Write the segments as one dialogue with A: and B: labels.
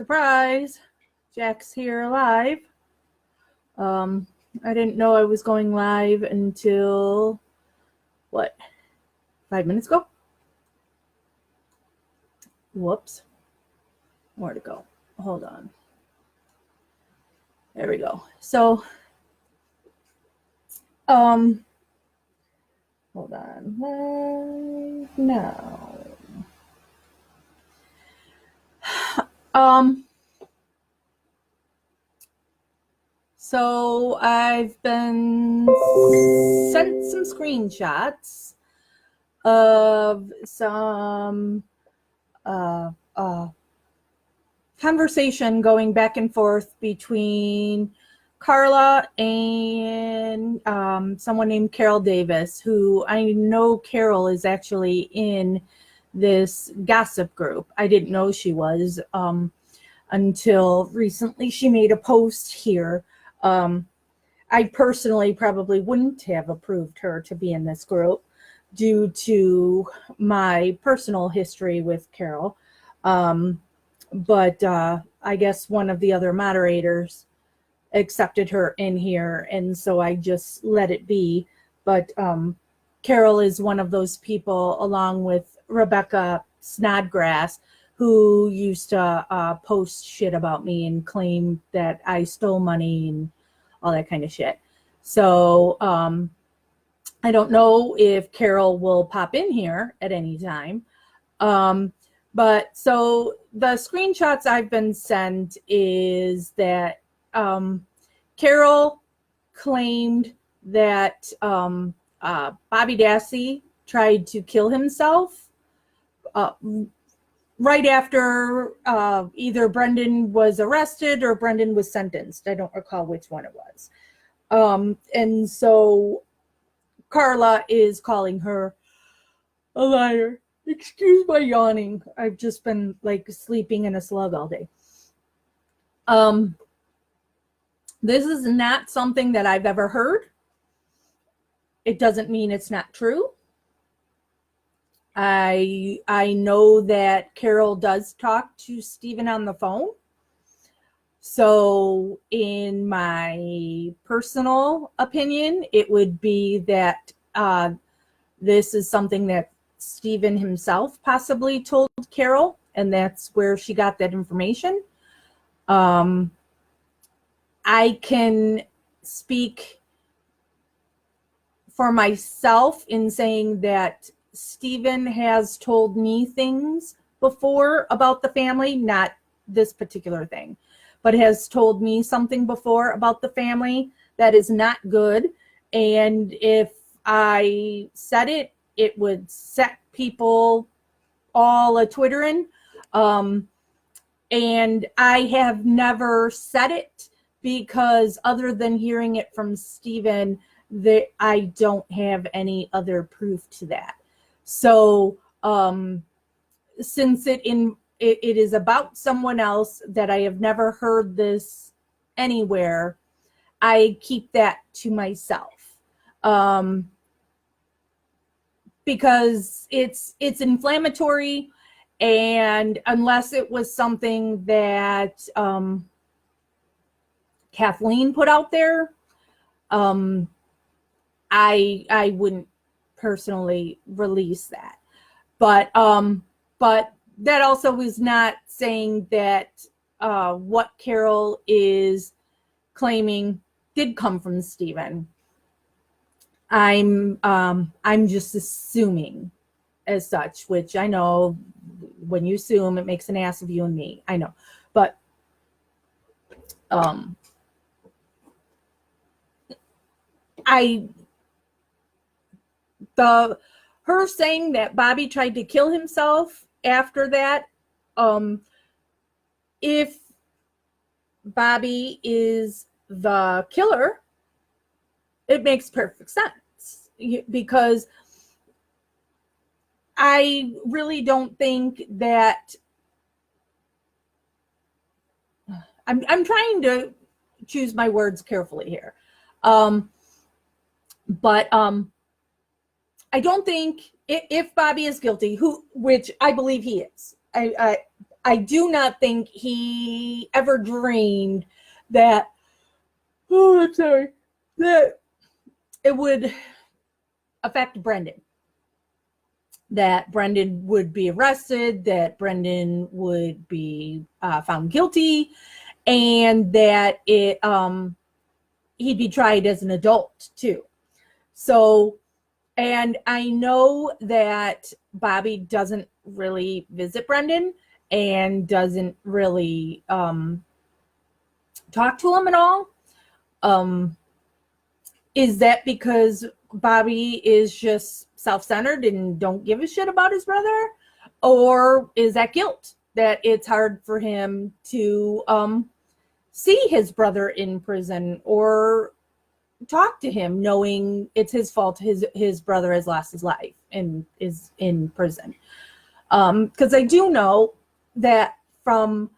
A: Surprise! Jack's here live. I didn't know I was going live until, 5 minutes ago? Whoops. Where to go? Hold on. There we go. So, hold on. Live now. So I've been sent some screenshots of some conversation going back and forth between Carla and someone named Carol Davis, who I know Carol is actually in this gossip group. I didn't know she was until recently. She made a post here. I personally probably wouldn't have approved her to be in this group due to my personal history with Carol. But I guess one of the other moderators accepted her in here, and so I just let it be. But Carol is one of those people, along with Rebecca Snodgrass, who used to post shit about me and claim that I stole money and all that kind of shit. So I don't know if Carol will pop in here at any time. But so the screenshots I've been sent is that Carol claimed that Bobby Dassey tried to kill himself right after either Brendan was arrested or Brendan was sentenced. I don't recall which one it was. And so Carla is calling her a liar. Excuse my yawning. I've just been like sleeping in a slug all day. This is not something that I've ever heard. It doesn't mean it's not true. I know that Carol does talk to Stephen on the phone. So in my personal opinion, it would be that this is something that Stephen himself possibly told Carol, and that's where she got that information. I can speak for myself in saying that Stephen has told me things before about the family, not this particular thing, but has told me something before about the family that is not good. And if I said it, it would set people all a twittering. And I have never said it because other than hearing it from Stephen, I don't have any other proof to that. So since it is about someone else that I have never heard this anywhere, I keep that to myself. Because it's inflammatory, and unless it was something that Kathleen put out there, I wouldn't personally release that. But that also is not saying that what Carol is claiming did come from Stephen. I'm just assuming as such, which I know when you assume it makes an ass of you and me. I know. But her saying that Bobby tried to kill himself after that, if Bobby is the killer, it makes perfect sense, because I really don't think that I'm trying to choose my words carefully here. But I don't think if Bobby is guilty, which I believe he is. I do not think he ever dreamed that, oh, I'm sorry, that it would affect Brendan. That Brendan would be arrested, that Brendan would be found guilty, and that he'd be tried as an adult too. So, and I know that Bobby doesn't really visit Brendan and doesn't really talk to him at all. Is that because Bobby is just self-centered and don't give a shit about his brother? Or is that guilt, that it's hard for him to see his brother in prison or talk to him, knowing it's his fault his brother has lost his life and is in prison? Because I do know that from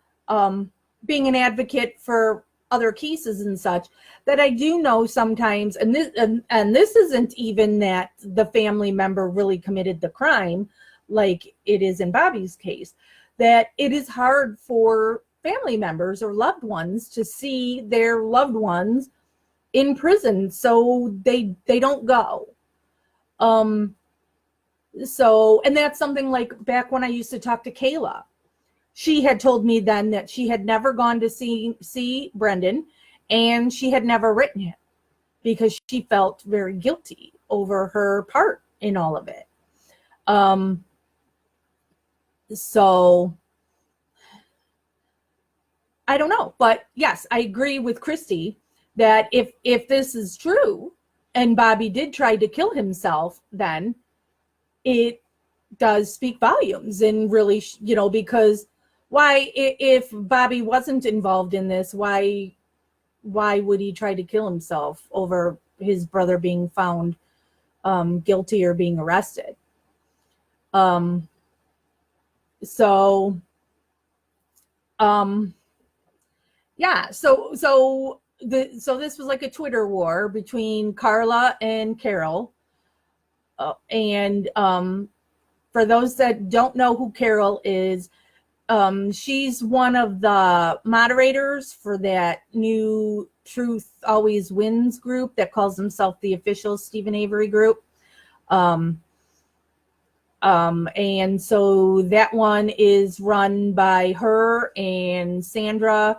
A: being an advocate for other cases and such, that I do know sometimes, and this isn't even that the family member really committed the crime like it is in Bobby's case, that it is hard for family members or loved ones to see their loved ones in prison, so they don't go. So, and that's something like back when I used to talk to Kayla. She had told me then that she had never gone to see Brendan, and she had never written him because she felt very guilty over her part in all of it. So I don't know, but yes, I agree with Christy that if this is true and Bobby did try to kill himself, then it does speak volumes, and really, because why, if Bobby wasn't involved in this, why would he try to kill himself over his brother being found guilty or being arrested? Yeah, so this was like a Twitter war between Carla and Carol. And for those that don't know who Carol is, she's one of the moderators for that new Truth Always Wins group that calls themselves the official Stephen Avery group. And so that one is run by her and Sandra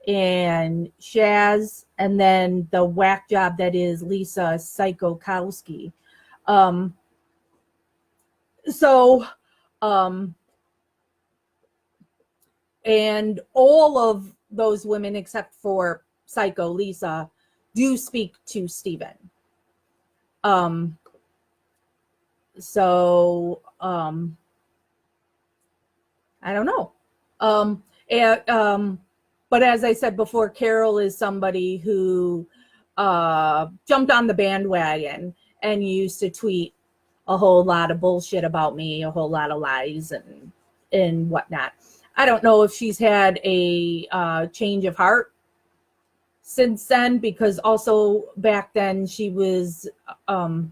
A: and Shaz, and then the whack job that is Lisa Psychokowski. And all of those women, except for Psycho Lisa, do speak to Stephen. I don't know. But as I said before, Carol is somebody who jumped on the bandwagon and used to tweet a whole lot of bullshit about me, a whole lot of lies and whatnot. I don't know if she's had a change of heart since then, because also back then she was all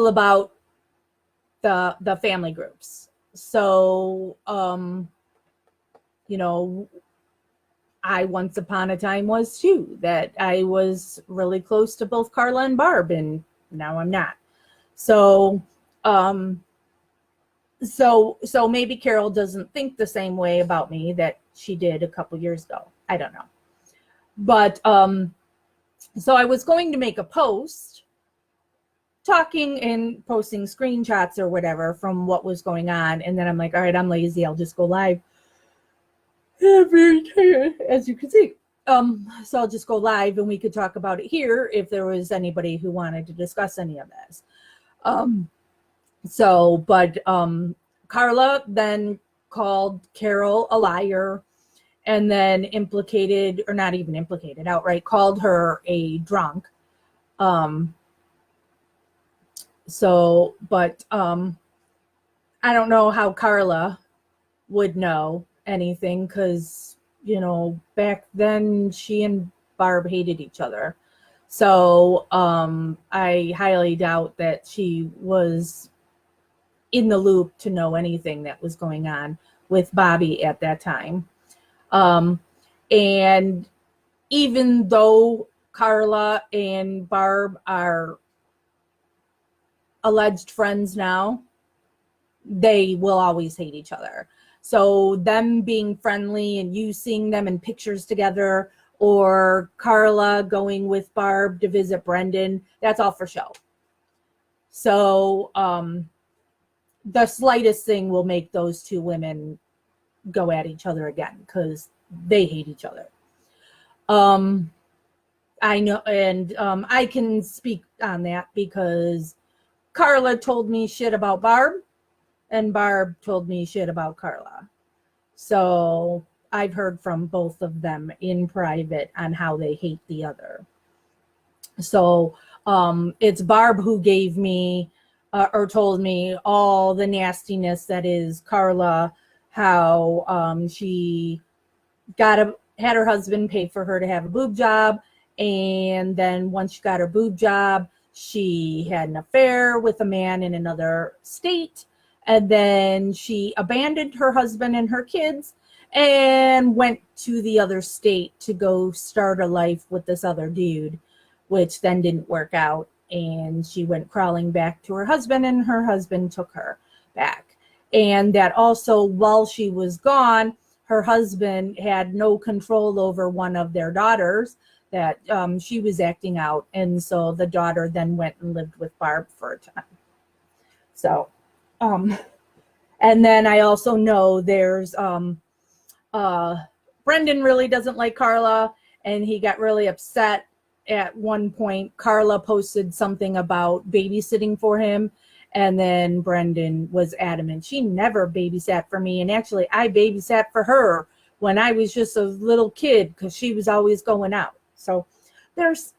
A: about the family groups. So, I once upon a time was too, that I was really close to both Carla and Barb, and now I'm not. So maybe Carol doesn't think the same way about me that she did a couple years ago. I don't know. But so I was going to make a post talking and posting screenshots or whatever from what was going on, and then I'm like, all right, I'm lazy, I'll just go live. I'm very tired, as you can see. So I'll just go live and we could talk about it here if there was anybody who wanted to discuss any of this. Carla then called Carol a liar, and then implicated, or not even implicated, outright called her a drunk. I don't know how Carla would know anything, because back then she and Barb hated each other. So I highly doubt that she was in the loop to know anything that was going on with Bobby at that time. And even though Carla and Barb are alleged friends now, they will always hate each other. So them being friendly and you seeing them in pictures together, or Carla going with Barb to visit Brendan, that's all for show. So the slightest thing will make those two women go at each other again because they hate each other. I know, and I can speak on that because Carla told me shit about Barb, and Barb told me shit about Carla. So I've heard from both of them in private on how they hate the other. So it's Barb who gave me or told me all the nastiness that is Carla, how she had her husband pay for her to have a boob job. And then once she got her boob job, she had an affair with a man in another state. And then she abandoned her husband and her kids and went to the other state to go start a life with this other dude, which then didn't work out. And she went crawling back to her husband, and her husband took her back. And that also, while she was gone, her husband had no control over one of their daughters that she was acting out. And so the daughter then went and lived with Barb for a time. So, and then I also know there's Brendan really doesn't like Carla, and he got really upset at one point. Carla posted something about babysitting for him, and then Brendan was adamant she never babysat for me, and actually I babysat for her when I was just a little kid because she was always going out. So there's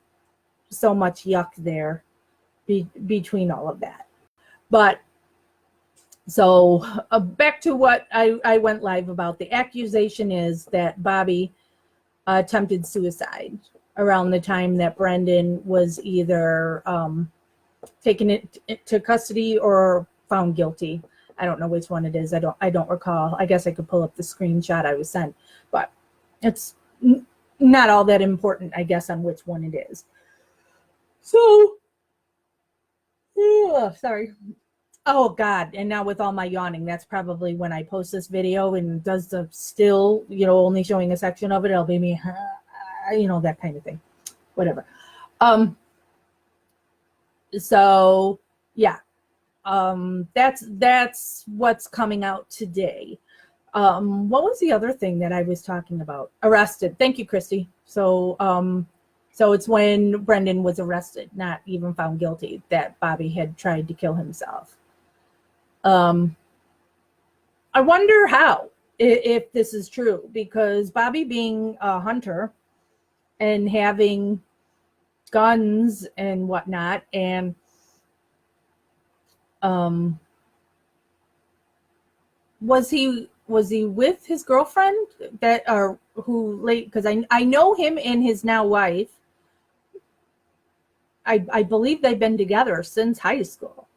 A: so much yuck there between all of that. But so back to what I went live about. The accusation is that Bobby attempted suicide around the time that Brendan was either taken into custody or found guilty. I don't know which one it is. I don't recall. I guess I could pull up the screenshot I was sent, but it's not all that important, I guess, on which one it is. So, sorry. Oh God. And now with all my yawning, that's probably when I post this video and does the still, only showing a section of it. It'll be me, that kind of thing, whatever. So yeah, that's what's coming out today. What was the other thing that I was talking about? Arrested. Thank you, Christy. So it's when Brendan was arrested, not even found guilty, that Bobby had tried to kill himself. I wonder how, if this is true, because Bobby being a hunter and having guns and whatnot, and was he with his girlfriend that or who late, because I know him and his now wife. I believe they've been together since high school,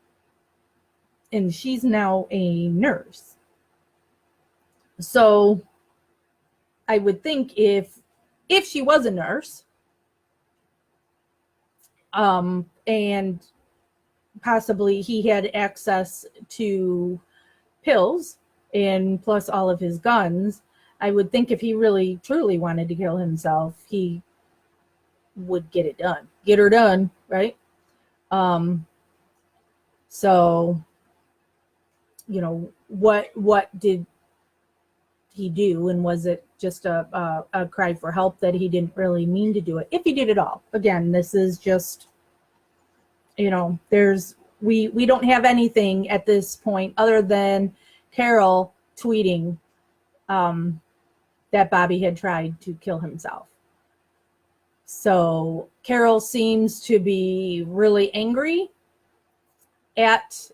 A: and she's now a nurse. So I would think if she was a nurse, and possibly he had access to pills and plus all of his guns, I would think if he really truly wanted to kill himself, he would get her done, right? So, what did he do, and was it just a cry for help that he didn't really mean to do it, if he did at all? Again, this is just, we don't have anything at this point other than Carol tweeting that Bobby had tried to kill himself. So Carol seems to be really angry at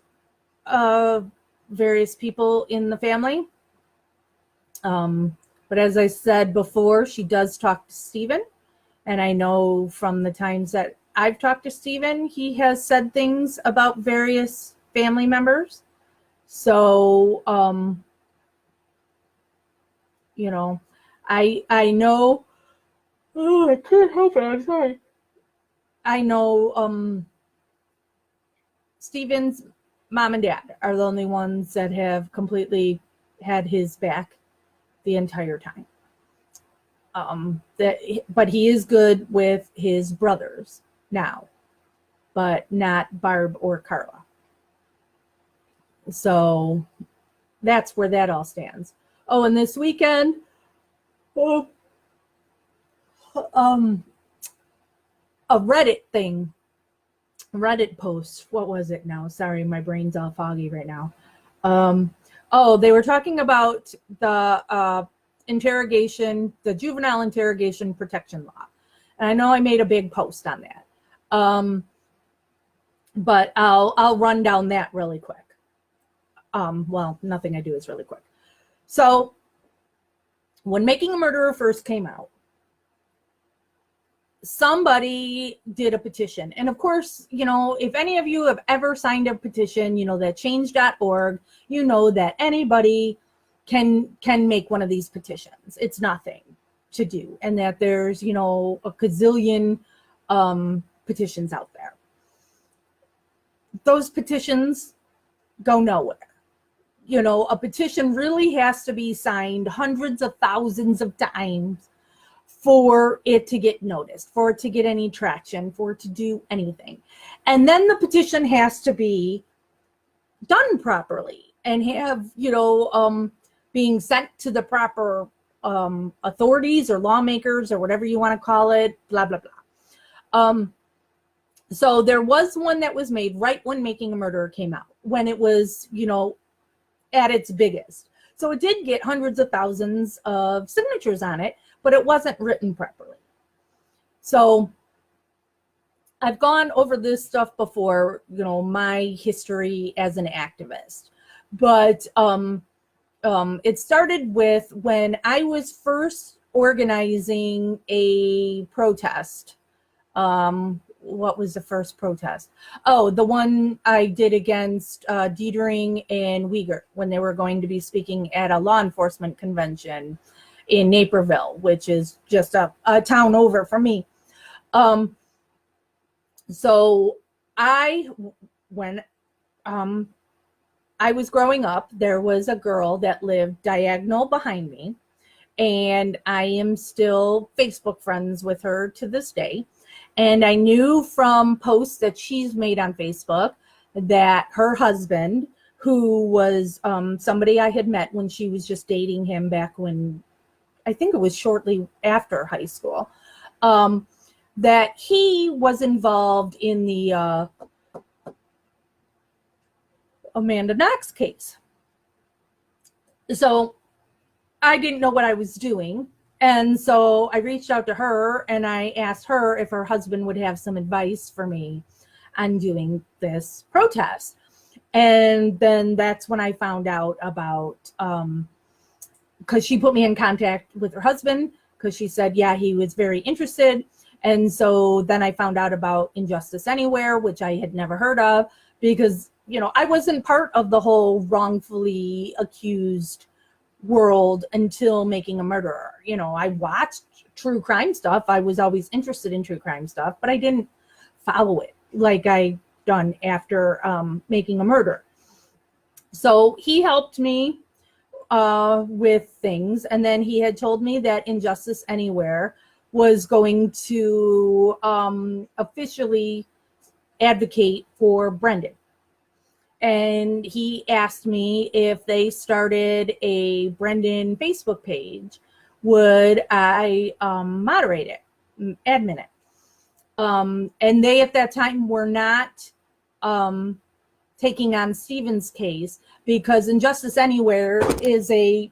A: various people in the family. But as I said before, she does talk to Stephen. And I know from the times that I've talked to Stephen, he has said things about various family members So, I know, oh, I can't help it. I'm sorry. I know, Steven's mom and dad are the only ones that have completely had his back the entire time. But he is good with his brothers now, but not Barb or Carla. So that's where that all stands. Oh, and this weekend, a Reddit post. What was it now? Sorry, my brain's all foggy right now. They were talking about the the juvenile interrogation protection law. And I know I made a big post on that. But I'll run down that really quick. Nothing I do is really quick. So when Making a Murderer first came out, somebody did a petition. And of course, if any of you have ever signed a petition, that change.org, that anybody can make one of these petitions. It's nothing to do. And that there's, a gazillion petitions out there. Those petitions go nowhere. A petition really has to be signed hundreds of thousands of times for it to get noticed, for it to get any traction, for it to do anything. And then the petition has to be done properly and have, being sent to the proper authorities or lawmakers or whatever you want to call it, blah, blah, blah. So there was one that was made right when Making a Murderer came out, when it was, at its biggest. So it did get hundreds of thousands of signatures on it, but it wasn't written properly. So I've gone over this stuff before, my history as an activist. But it started with when I was first organizing a protest. What was the first protest? Oh, the one I did against Dietering and Uyghur when they were going to be speaking at a law enforcement convention in Naperville, which is just a town over from me. So when I was growing up, there was a girl that lived diagonal behind me, and I am still Facebook friends with her to this day. And I knew from posts that she's made on Facebook that her husband, who was somebody I had met when she was just dating him back when, I think it was shortly after high school, that he was involved in the Amanda Knox case. So I didn't know what I was doing. And so I reached out to her and I asked her if her husband would have some advice for me on doing this protest. And then that's when I found out about, because she put me in contact with her husband, because she said, yeah, he was very interested. And so then I found out about Injustice Anywhere, which I had never heard of, because, I wasn't part of the whole wrongfully accused world until Making a Murderer. I watched true crime stuff. I was always interested in true crime stuff, but I didn't follow it like I done after Making a Murderer. So he helped me with things, and then he had told me that Injustice Anywhere was going to officially advocate for Brendan. And he asked me if they started a Brendan Facebook page, would I moderate it, admin it? And they at that time were not taking on Steven's case, because Injustice Anywhere is a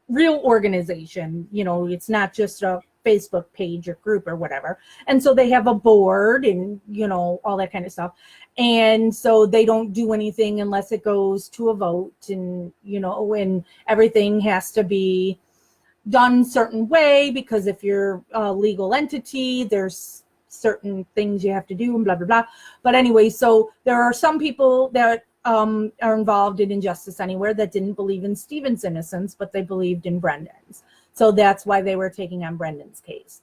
A: real organization. It's not just a Facebook page or group or whatever. And so they have a board and, all that kind of stuff. And so they don't do anything unless it goes to a vote, and, and everything has to be done certain way, because if you're a legal entity, there's certain things you have to do and blah, blah, blah. But anyway, so there are some people that are involved in Injustice Anywhere that didn't believe in Stephen's innocence, but they believed in Brendan's. So that's why they were taking on Brendan's case.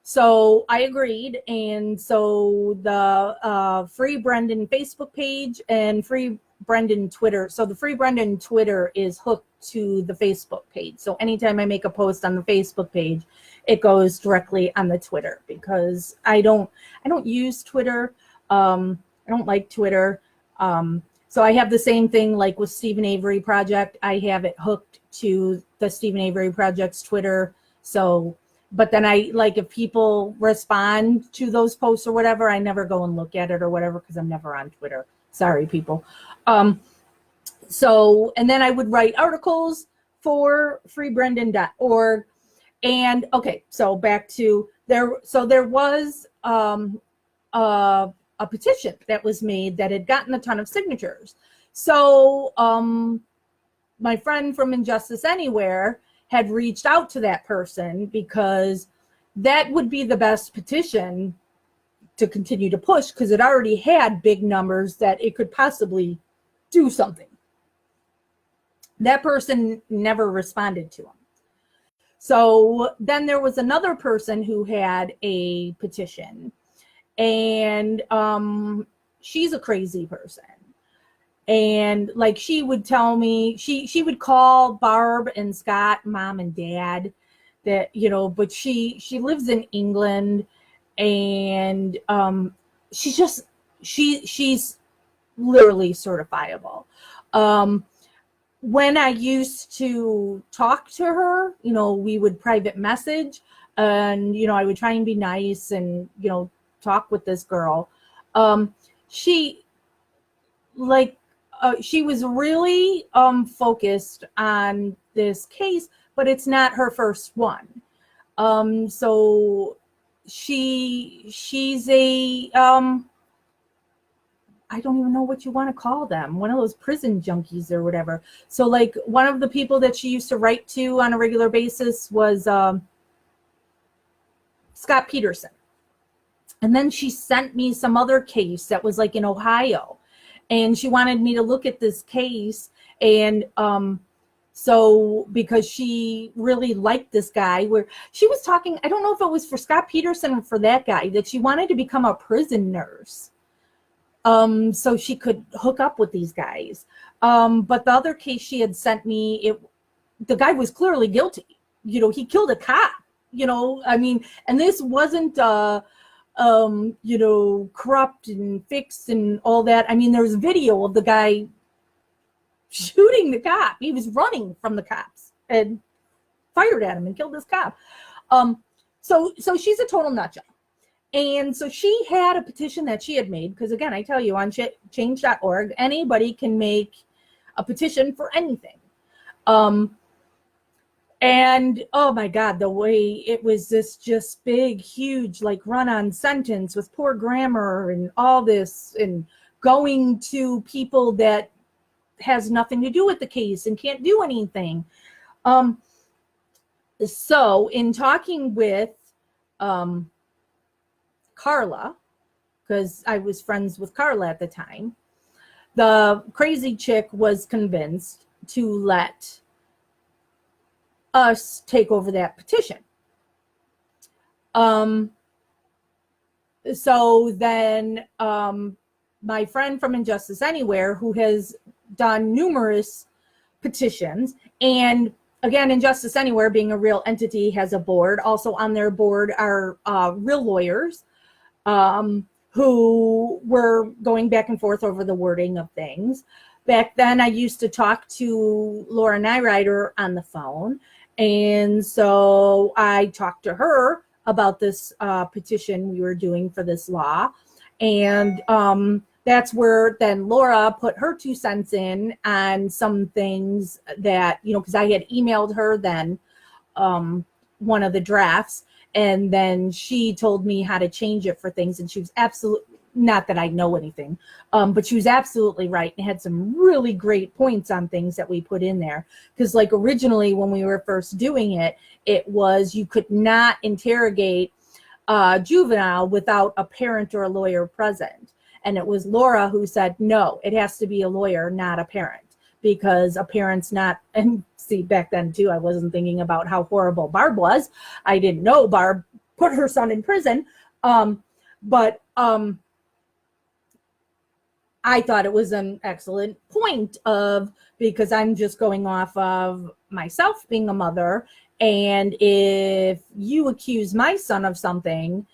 A: So I agreed. And so the Free Brendan Facebook page and Free Brendan Twitter. So the Free Brendan Twitter is hooked to the Facebook page. So anytime I make a post on the Facebook page, it goes directly on the Twitter, because I don't use Twitter. I don't like Twitter. So I have the same thing like with Stephen Avery Project. I have it hooked to the Stephen Avery Project's Twitter. So, but then if people respond to those posts or whatever, I never go and look at it or whatever, because I'm never on Twitter. Sorry, people. So, and then I would write articles for freebrendan.org. And okay, so back to there. So there was a petition that was made that had gotten a ton of signatures. So my friend from Injustice Anywhere had reached out to that person, because that would be the best petition to continue to push, because it already had big numbers that it could possibly do something. That person never responded to him. So then there was another person who had a petition, and she's a crazy person. And like, she would tell me, she would call Barb and Scott mom and dad, that, you know, but she lives in England, and she's literally certifiable. When I used to talk to her, you know, we would private message, and, you know, I would try and be nice and, you know, talk with this girl. She was really focused on this case, but it's not her first one. So she's a I don't even know what you want to call them, one of those prison junkies or whatever. So like, one of the people that she used to write to on a regular basis was Scott Peterson. And then she sent me some other case that was like in Ohio, and she wanted me to look at this case. And so because she really liked this guy, where she was talking, I don't know if it was for Scott Peterson or for that guy, that she wanted to become a prison nurse. So she could hook up with these guys. But the other case she had sent me, the guy was clearly guilty. You know, he killed a cop, you know, I mean, and this wasn't, you know, corrupt and fixed and all that. I mean, there's video of the guy shooting the cop. He was running from the cops and fired at him and killed this cop. So she's a total nutjob. And so she had a petition that she had made, because again, I tell you, on change.org, anybody can make a petition for anything. And oh my God, the way it was this just big, huge, like run-on sentence with poor grammar and all this, and going to people that has nothing to do with the case and can't do anything. So in talking with Carla, because I was friends with Carla at the time, the crazy chick was convinced to let us take over that petition. So then my friend from Injustice Anywhere, who has done numerous petitions, and again, Injustice Anywhere, being a real entity, has a board. Also on their board are real lawyers who were going back and forth over the wording of things. Back then, I used to talk to Laura Nyrider on the phone. And so I talked to her about this petition we were doing for this law. And that's where then Laura put her 2 cents in on some things that, you know, because I had emailed her then one of the drafts, and then she told me how to change it for things. And she was absolutely, not that I know anything, but she was absolutely right, and had some really great points on things that we put in there. Because like originally when we were first doing it, it was you could not interrogate juvenile without a parent or a lawyer present. And it was Laura who said, no, it has to be a lawyer, not a parent, because a parent's not, and see, back then too, I wasn't thinking about how horrible Barb was. I didn't know Barb put her son in prison. But I thought it was an excellent point because I'm just going off of myself being a mother. And if you accuse my son of something,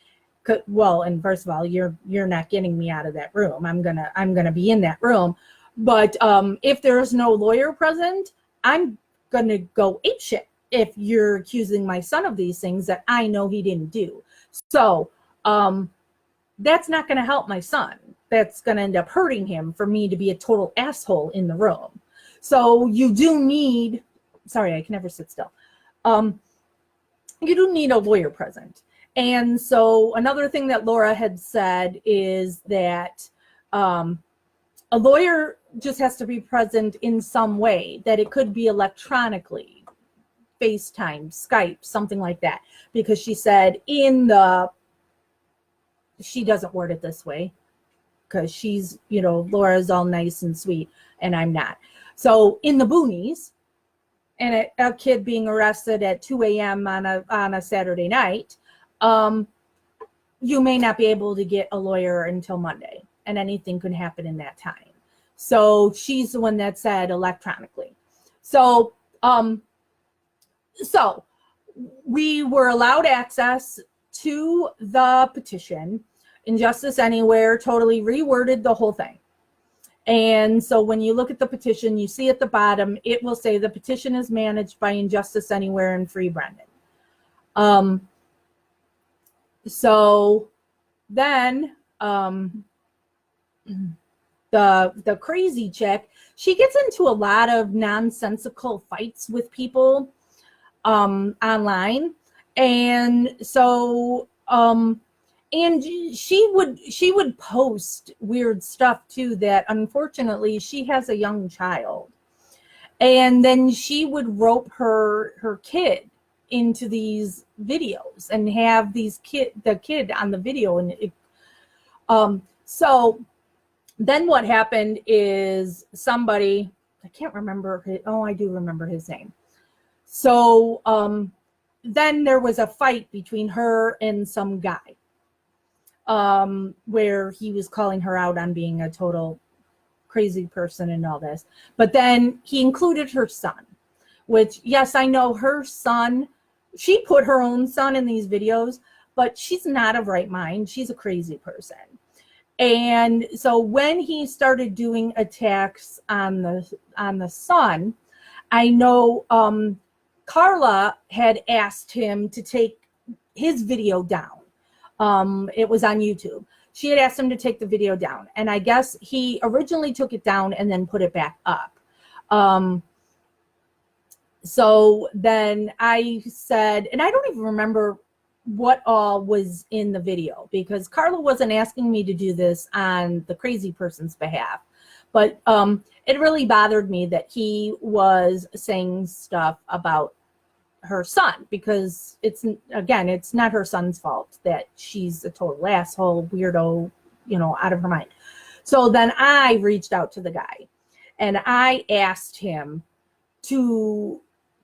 A: well, and first of all, you're not getting me out of that room. I'm gonna be in that room. But if there's no lawyer present, I'm gonna go apeshit if you're accusing my son of these things that I know he didn't do. So that's not gonna help my son. That's gonna end up hurting him for me to be a total asshole in the room. So you do need, sorry, I can never sit still. You do need a lawyer present. And so another thing that Laura had said is that a lawyer just has to be present in some way, that it could be electronically, FaceTime, Skype, something like that. Because she said she doesn't word it this way, because she's, Laura's all nice and sweet and I'm not. So in the boonies, and a kid being arrested at 2 a.m. on a Saturday night, you may not be able to get a lawyer until Monday, and anything could happen in that time. So she's the one that said electronically. So we were allowed access to the petition. Injustice Anywhere totally reworded the whole thing. And so when you look at the petition, you see at the bottom, it will say the petition is managed by Injustice Anywhere and Free Brendan. So then the crazy chick, she gets into a lot of nonsensical fights with people online. And so and she would post weird stuff too, that unfortunately she has a young child, and then she would rope her kid into these videos and have the kid on the video. And so then what happened is somebody, I can't remember I do remember his name. So then there was a fight between her and some guy, where he was calling her out on being a total crazy person and all this. But then he included her son, which, yes, I know her son, she put her own son in these videos, but she's not of right mind. She's a crazy person. And so when he started doing attacks on the son, I know Carla had asked him to take his video down. It was on YouTube. She had asked him to take the video down, and I guess he originally took it down and then put it back up. So then I said, and I don't even remember what all was in the video, because Carla wasn't asking me to do this on the crazy person's behalf, but it really bothered me that he was saying stuff about her son, because it's not her son's fault that she's a total asshole, weirdo, out of her mind. So then I reached out to the guy and I asked him to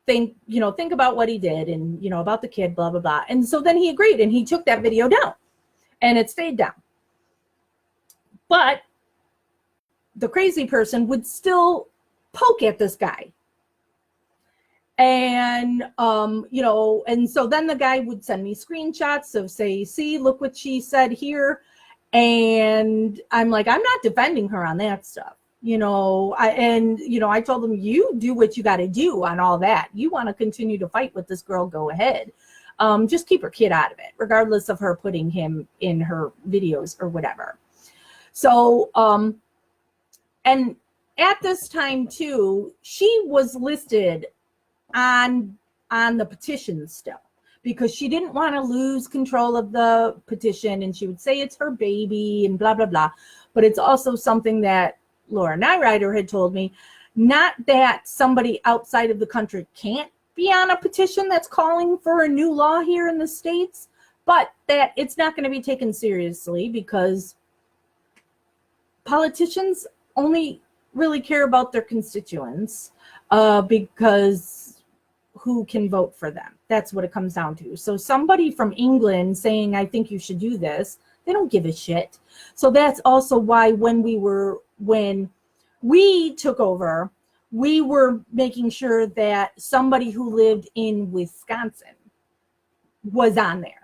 A: think about what he did and, about the kid, blah, blah, blah. And so then he agreed and he took that video down and it stayed down. But the crazy person would still poke at this guy. And, and so then the guy would send me screenshots of, say, see, look what she said here. And I'm like, I'm not defending her on that stuff. I told him, you do what you got to do on all that. You want to continue to fight with this girl, go ahead. Just keep her kid out of it, regardless of her putting him in her videos or whatever. So, and at this time too, she was listed on the petition still, because she didn't want to lose control of the petition, and she would say it's her baby and blah, blah, blah. But it's also something that Laura Nyrider had told me, not that somebody outside of the country can't be on a petition that's calling for a new law here in the States, but that it's not going to be taken seriously because politicians only really care about their constituents because who can vote for them? That's what it comes down to. So somebody from England saying, I think you should do this, they don't give a shit. So that's also why when we took over, we were making sure that somebody who lived in Wisconsin was on there.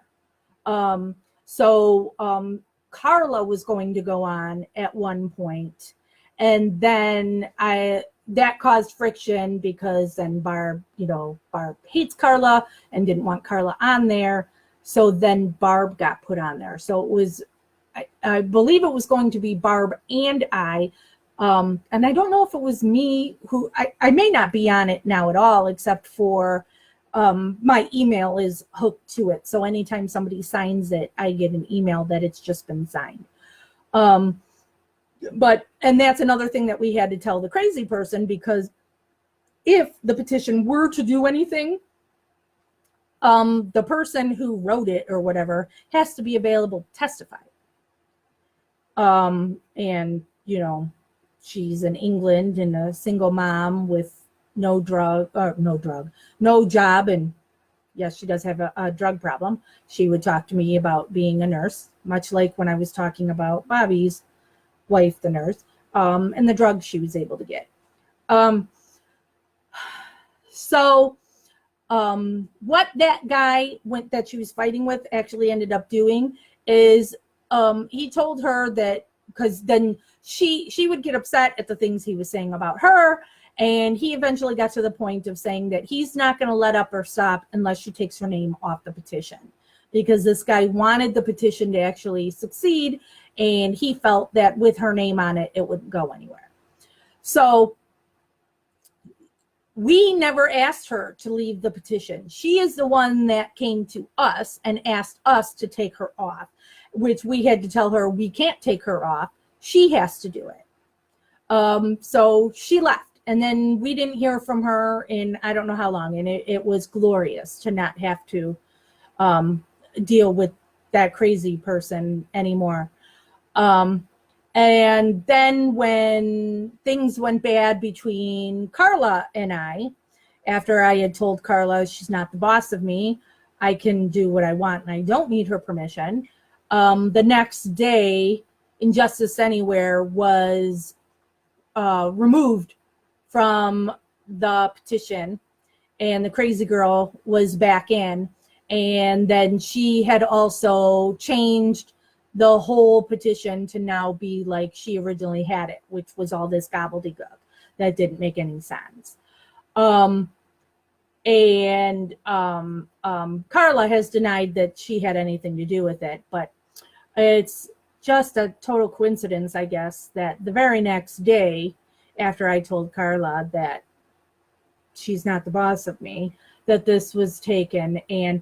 A: Carla was going to go on at one point, and then that caused friction because then Barb hates Carla and didn't want Carla on there. So then Barb got put on there. So it was, I believe it was going to be Barb and I. And I don't know if it was me who, I may not be on it now at all, except for my email is hooked to it. So anytime somebody signs it, I get an email that it's just been signed. And that's another thing that we had to tell the crazy person, because if the petition were to do anything, the person who wrote it or whatever has to be available to testify. And, she's in England and a single mom with no job. And yes, she does have a drug problem. She would talk to me about being a nurse, much like when I was talking about Bobby's wife, the nurse, and the drugs she was able to get. What that guy that she was fighting with actually ended up doing is he told her that, because then she would get upset at the things he was saying about her, and he eventually got to the point of saying that he's not going to let up or stop unless she takes her name off the petition, because this guy wanted the petition to actually succeed, and he felt that with her name on it, it wouldn't go anywhere. So we never asked her to leave the petition. She is the one that came to us and asked us to take her off, which we had to tell her we can't take her off. She has to do it. So she left, and then we didn't hear from her in I don't know how long, and it was glorious to not have to deal with that crazy person anymore. And then when things went bad between Carla and I, after I had told Carla she's not the boss of me, I can do what I want and I don't need her permission, the next day, Injustice Anywhere was removed from the petition, and the crazy girl was back in. And then she had also changed the whole petition to now be like she originally had it, which was all this gobbledygook that didn't make any sense. Carla has denied that she had anything to do with it, but it's just a total coincidence, I guess, that the very next day after I told Carla that she's not the boss of me, that this was taken. And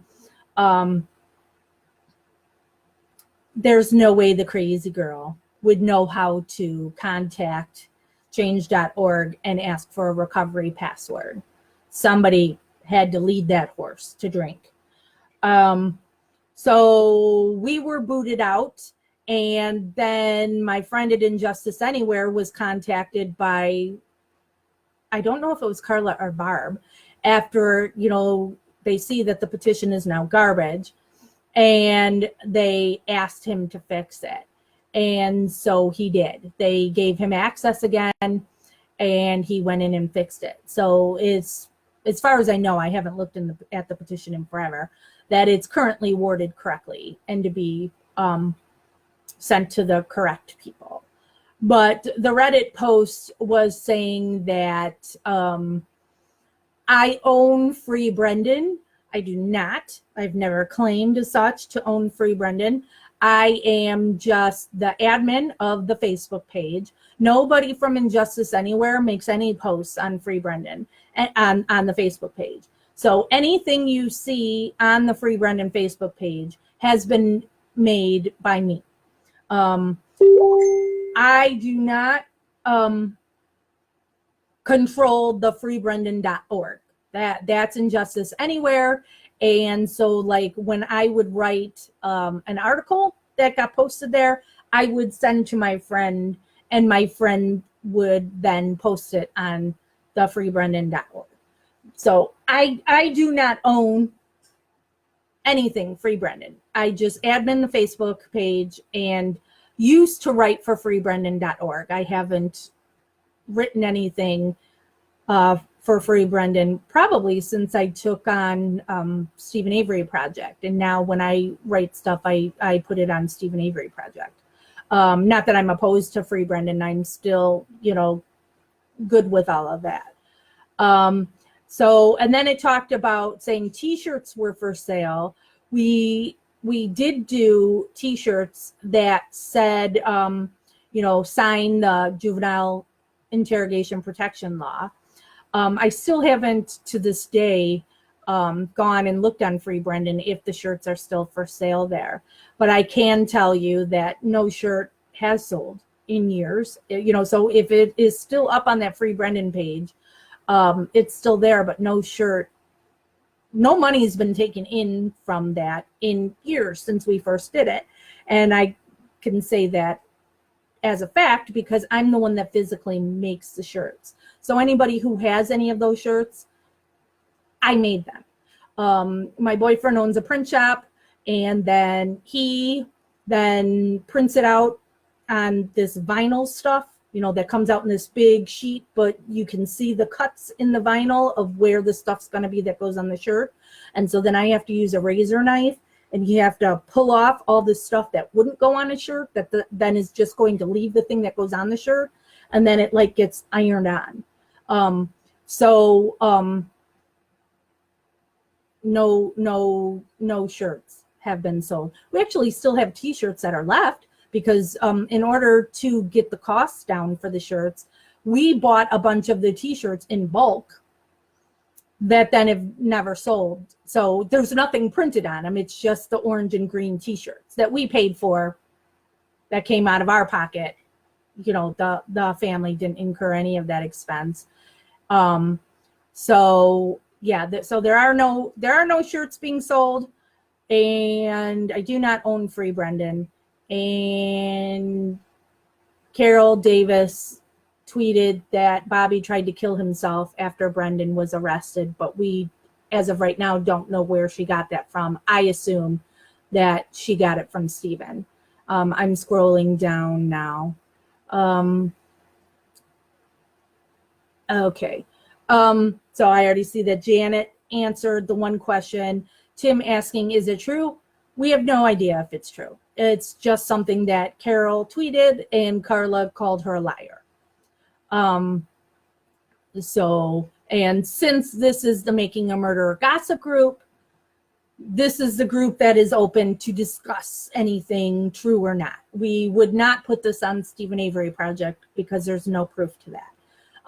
A: there's no way the crazy girl would know how to contact change.org and ask for a recovery password. Somebody had to lead that horse to drink. So we were booted out, and then my friend at Injustice Anywhere was contacted by, I don't know if it was Carla or Barb, after, they see that the petition is now garbage, and they asked him to fix it. And so he did. They gave him access again, and he went in and fixed it. So it's, as far as I know, I haven't looked at the petition in forever, that it's currently worded correctly and to be sent to the correct people. But the Reddit post was saying that I own Free Brendan. I do not. I've never claimed as such to own Free Brendan. I am just the admin of the Facebook page. Nobody from Injustice Anywhere makes any posts on Free Brendan on the Facebook page. So anything you see on the Free Brendan Facebook page has been made by me. I do not control the freebrendan.org. That's Injustice Anywhere. And so like when I would write an article that got posted there, I would send to my friend and my friend would then post it on the freebrendan.org. So I do not own anything Free Brendan. I just admin the Facebook page and used to write for freebrendan.org. I haven't written anything for Free Brendan probably since I took on Stephen Avery Project. And now when I write stuff, I put it on Stephen Avery Project. Not that I'm opposed to Free Brendan. I'm still, good with all of that. So, and then it talked about saying t-shirts were for sale. We did do t-shirts that said, sign the juvenile interrogation protection law. I still haven't to this day gone and looked on Free Brendan if the shirts are still for sale there. But I can tell you that no shirt has sold in years. So if it is still up on that Free Brendan page, it's still there, but no money has been taken in from that in years since we first did it. And I can say that as a fact because I'm the one that physically makes the shirts. So anybody who has any of those shirts, I made them. My boyfriend owns a print shop, and then he then prints it out on this vinyl stuff, that comes out in this big sheet, but you can see the cuts in the vinyl of where the stuff's going to be that goes on the shirt. And so then I have to use a razor knife, and you have to pull off all this stuff that wouldn't go on a shirt that then is just going to leave the thing that goes on the shirt, and then it gets ironed on. No shirts have been sold. We actually still have t-shirts that are left because in order to get the costs down for the shirts, we bought a bunch of the t-shirts in bulk that then have never sold. So there's nothing printed on them. It's just the orange and green t-shirts that we paid for that came out of our pocket. The family didn't incur any of that expense. So there are no shirts being sold, and I do not own Free Brendan. And Carol Davis tweeted that Bobby tried to kill himself after Brendan was arrested, but we, as of right now, don't know where she got that from. I assume that she got it from Stephen. I'm scrolling down now. Okay. So I already see that Janet answered the one question. Tim asking, is it true? We have no idea if it's true. It's just something that Carol tweeted and Carla called her a liar. And since this is the Making a Murderer gossip group, this is the group that is open to discuss anything true or not. We would not put this on Stephen Avery Project because there's no proof to that.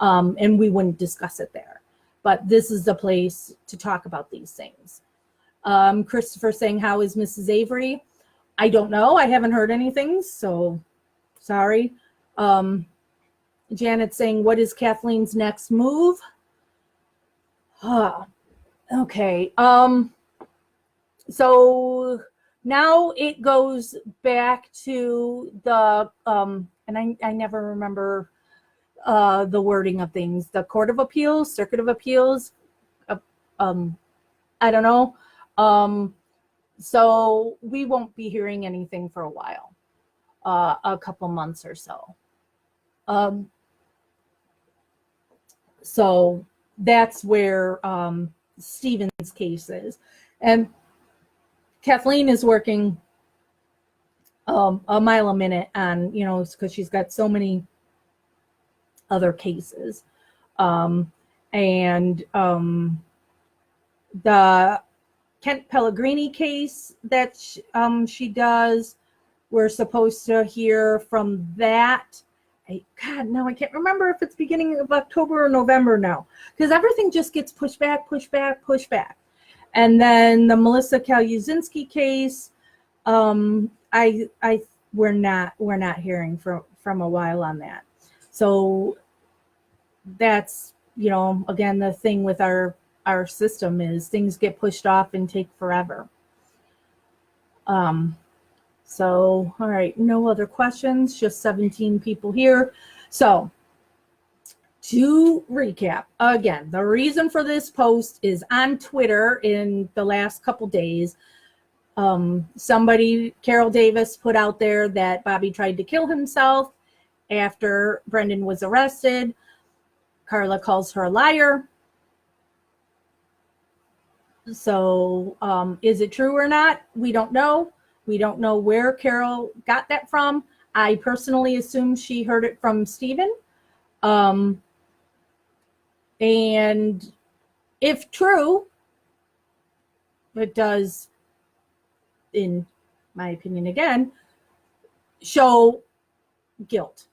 A: And we wouldn't discuss it there. But this is the place to talk about these things. Christopher saying, how is Mrs. Avery? I don't know. I haven't heard anything, so sorry. Janet saying, what is Kathleen's next move? Okay. So now it goes back to the, and I never remember the wording of things, the Court of Appeals, Circuit of Appeals. I don't know. So we won't be hearing anything for a while, a couple months or so. So that's where Stephen's case is. And Kathleen is working a mile a minute on, because she's got so many other cases. The Kent Pellegrini case that she does, we're supposed to hear from that. God, no, I can't remember if it's beginning of October or November now, because everything just gets pushed back. And then the Melissa Kaluzinski case, we're not hearing from a while on that. So that's, again, the thing with our system is things get pushed off and take forever. So, all right, no other questions, just 17 people here. So, to recap, again, the reason for this post is on Twitter in the last couple days. Somebody, Carol Davis, put out there that Bobby tried to kill himself after Brendan was arrested. Carla calls her a liar. So is it true or not? We don't know. We don't know where Carol got that from. I personally assume she heard it from Stephen. And if true, it does, in my opinion again, show guilt.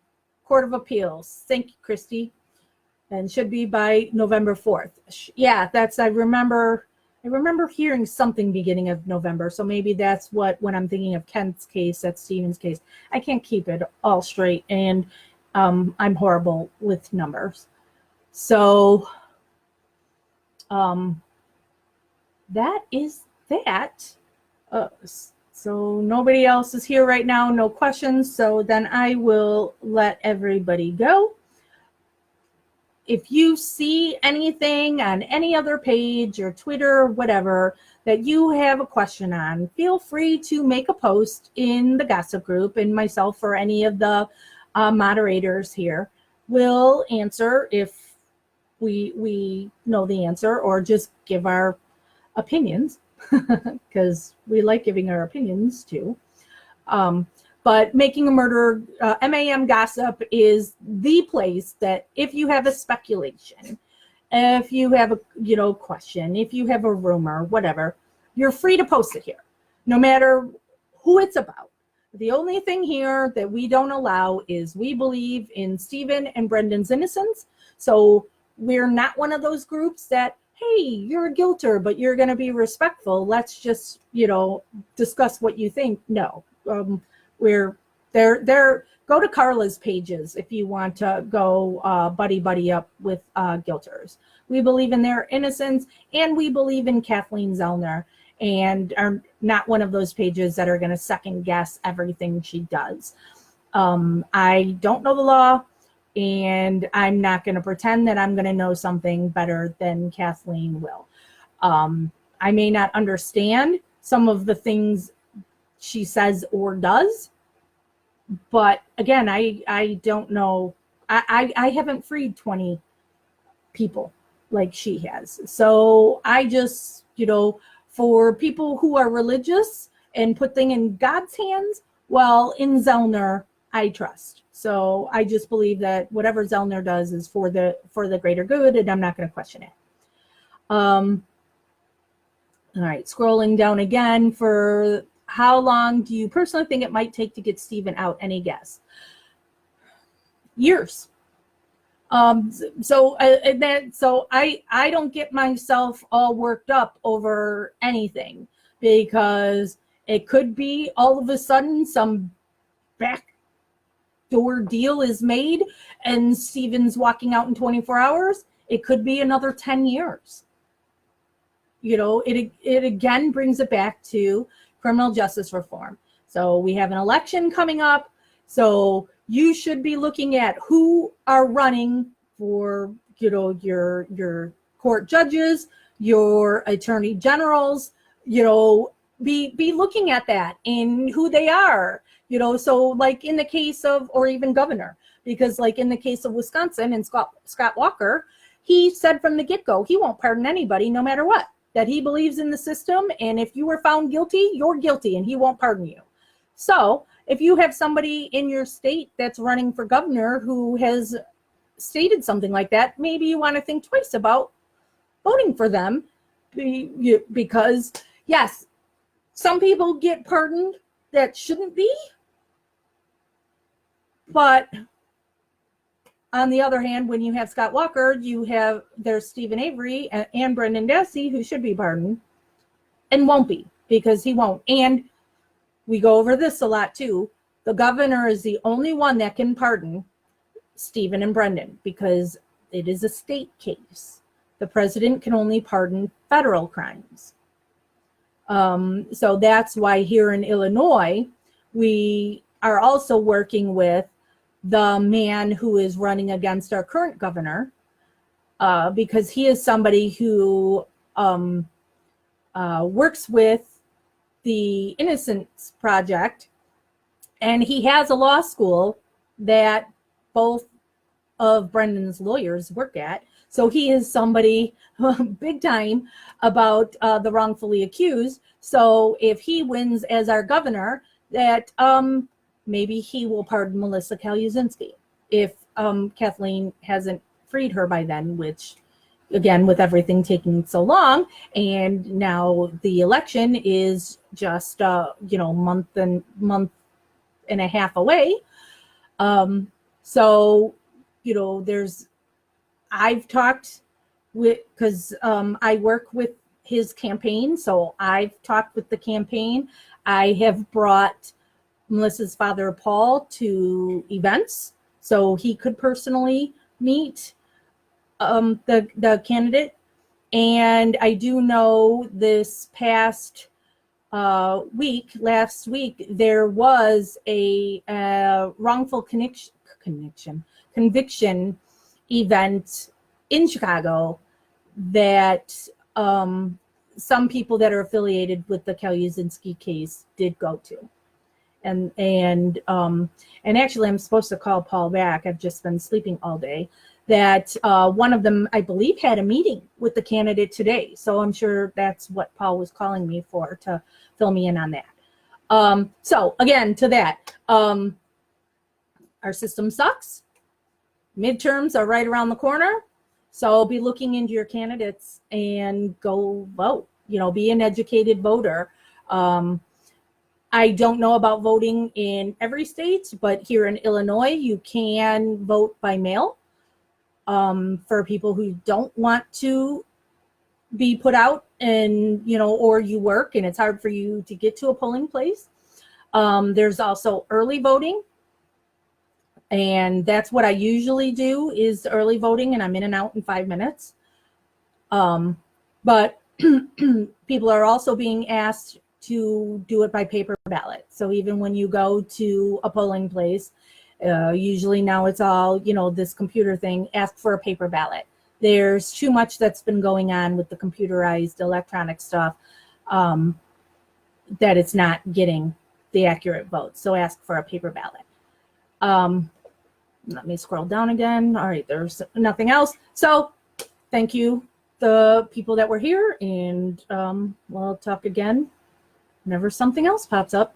A: Court of Appeals. Thank you, Christy. And should be by November 4th. Yeah, I remember hearing something beginning of November. So maybe that's when I'm thinking of Kent's case, that's Stephen's case. I can't keep it all straight, and I'm horrible with numbers. So that is that. So nobody else is here right now, no questions. So then I will let everybody go. If you see anything on any other page or Twitter or whatever that you have a question on, feel free to make a post in the gossip group, and myself or any of the moderators here will answer if we know the answer, or just give our opinions, because we like giving our opinions too. But Making a Murderer, MAM Gossip is the place that if you have a speculation, if you have a question, if you have a rumor, whatever, you're free to post it here, no matter who it's about. The only thing here that we don't allow is we believe in Stephen and Brendan's innocence. So we're not one of those groups that, hey, you're a guilter, but you're going to be respectful. Let's just, discuss what you think. No. We're there. Go to Carla's pages if you want to go buddy up with guilters. We believe in their innocence, and we believe in Kathleen Zellner, and are not one of those pages that are going to second guess everything she does. I don't know the law, and I'm not going to pretend that I'm going to know something better than Kathleen will. I may not understand some of the things she says or does, but again, I don't know. I haven't freed 20 people like she has. So I just, for people who are religious and put things in God's hands, well, in Zellner, I trust. So I just believe that whatever Zellner does is for the greater good, and I'm not going to question it. All right, scrolling down again for how long do you personally think it might take to get Stephen out? Any guess? Years. So I don't get myself all worked up over anything, because it could be all of a sudden some backdoor deal is made and Stephen's walking out in 24 hours. It could be another 10 years. It again brings it back to criminal justice reform. So we have an election coming up. So you should be looking at who are running for, your court judges, your attorney generals, be looking at that and who they are, so like in the case of, or even governor, because like in the case of Wisconsin and Scott Walker, he said from the get-go, he won't pardon anybody no matter what, that he believes in the system. And if you were found guilty, you're guilty and he won't pardon you. So if you have somebody in your state that's running for governor who has stated something like that, maybe you want to think twice about voting for them, because yes, some people get pardoned that shouldn't be, but on the other hand, when you have Scott Walker, there's Stephen Avery and Brendan Dassey who should be pardoned and won't be, because he won't. And we go over this a lot too. The governor is the only one that can pardon Stephen and Brendan, because it is a state case. The president can only pardon federal crimes. So that's why here in Illinois, we are also working with the man who is running against our current governor, because he is somebody who works with the Innocence Project, and he has a law school that both of Brendan's lawyers work at. So he is somebody big time about the wrongfully accused. So if he wins as our governor, that maybe he will pardon Melissa Kalusinski if Kathleen hasn't freed her by then, which, again, with everything taking so long, and now the election is just month and a half away. So I've talked with, because I work with his campaign, so I've talked with the campaign. I have brought Melissa's father, Paul, to events so he could personally meet the candidate. And I do know this past last week, there was a wrongful conviction event in Chicago that some people that are affiliated with the Kalusinski case did go to. And actually, I'm supposed to call Paul back. I've just been sleeping all day. That one of them, I believe, had a meeting with the candidate today. So I'm sure that's what Paul was calling me for, to fill me in on that. So again, to that, our system sucks. Midterms are right around the corner. So be looking into your candidates and go vote. Be an educated voter. I don't know about voting in every state, but here in Illinois, you can vote by mail. For people who don't want to be put out and, or you work and it's hard for you to get to a polling place. There's also early voting. And that's what I usually do, is early voting, and I'm in and out in 5 minutes. But people are also being asked to do it by paper ballot. So even when you go to a polling place, usually now it's all, this computer thing, ask for a paper ballot. There's too much that's been going on with the computerized electronic stuff that it's not getting the accurate votes. So ask for a paper ballot. Let me scroll down again. All right, there's nothing else. So thank you, the people that were here, and we'll talk again whenever something else pops up.